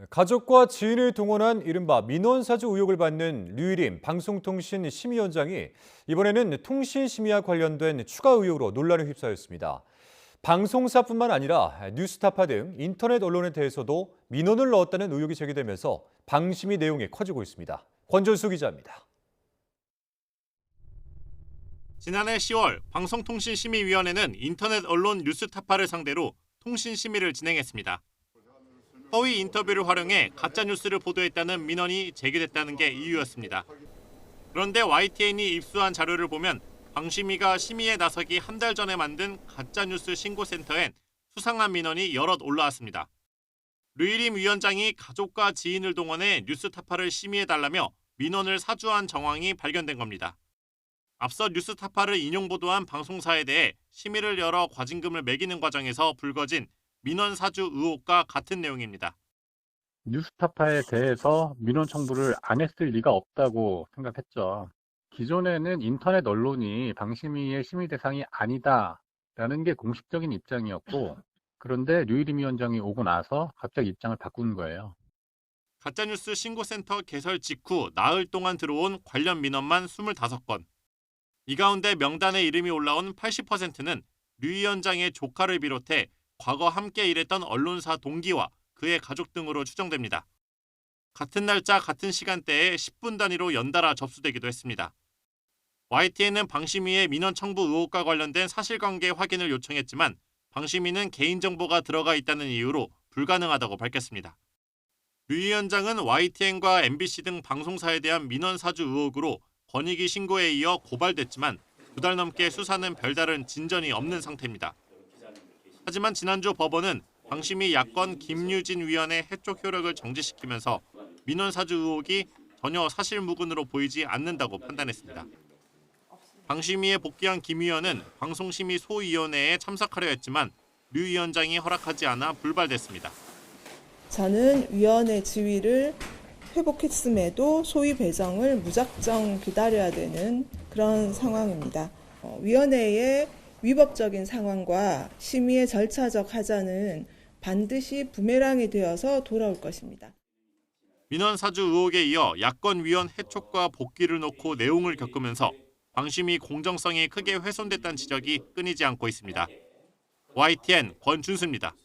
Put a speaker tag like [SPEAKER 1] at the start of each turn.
[SPEAKER 1] 가족과 지인을 동원한 이른바 민원사주 의혹을 받는 류일임 방송통신 심의위원장이 이번에는 통신심의와 관련된 추가 의혹으로 논란에 휩싸였습니다. 방송사뿐만 아니라 뉴스타파 등 인터넷 언론에 대해서도 민원을 넣었다는 의혹이 제기되면서 방심위 내용이 커지고 있습니다. 권전수 기자입니다.
[SPEAKER 2] 지난해 10월 방송통신심의위원회는 인터넷 언론 뉴스타파를 상대로 통신심의를 진행했습니다. 허위 인터뷰를 활용해 가짜뉴스를 보도했다는 민원이 제기됐다는 게 이유였습니다. 그런데 YTN이 입수한 자료를 보면 방심위가 심의에 나서기 한 달 전에 만든 가짜뉴스 신고센터엔 수상한 민원이 여럿 올라왔습니다. 류일임 위원장이 가족과 지인을 동원해 뉴스타파를 심의해달라며 민원을 사주한 정황이 발견된 겁니다. 앞서 뉴스타파를 인용보도한 방송사에 대해 심의를 열어 과징금을 매기는 과정에서 불거진 민원 사주 의혹과 같은 내용입니다.
[SPEAKER 3] 뉴스타파에 대해서 민원 청구를 안 했을 리가 없다고 생각했죠. 기존에는 인터넷 언론이 방심위의 심의 대상이 아니다라는 게 공식적인 입장이었고, 그런데 류일임 위원장이 오고 나서 갑자기 입장을 바꾼 거예요.
[SPEAKER 2] 가짜뉴스 신고센터 개설 직후 나흘 동안 들어온 관련 민원만 25건. 이 가운데 명단에 이름이 올라온 80%는 류 위원장의 조카를 비롯해 과거 함께 일했던 언론사 동기와 그의 가족 등으로 추정됩니다. 같은 날짜 같은 시간대에 10분 단위로 연달아 접수되기도 했습니다. YTN은 방심위의 민원 청구 의혹과 관련된 사실관계 확인을 요청했지만 방심위는 개인정보가 들어가 있다는 이유로 불가능하다고 밝혔습니다. 류 위원장은 YTN과 MBC 등 방송사에 대한 민원 사주 의혹으로 권익위 신고에 이어 고발됐지만 2달 넘게 수사는 별다른 진전이 없는 상태입니다. 하지만 지난주 법원은 방심위 야권 김유진 위원의 해촉 효력을 정지시키면서 민원 사주 의혹이 전혀 사실무근으로 보이지 않는다고 판단했습니다. 방심위에 복귀한 김 위원은 방송심의 소위원회에 참석하려 했지만 류 위원장이 허락하지 않아 불발됐습니다.
[SPEAKER 4] 저는 위원회 지위를 회복했음에도 소위 배정을 무작정 기다려야 되는 그런 상황입니다. 위원회의 위법적인 상황과 심의의 절차적 하자는 반드시 부메랑이 되어서 돌아올 것입니다.
[SPEAKER 2] 민원 사주 의혹에 이어 야권 위원 해촉과 복귀를 놓고 내용을 겪으면서 방심위 공정성이 크게 훼손됐다는 지적이 끊이지 않고 있습니다. YTN 권준수입니다.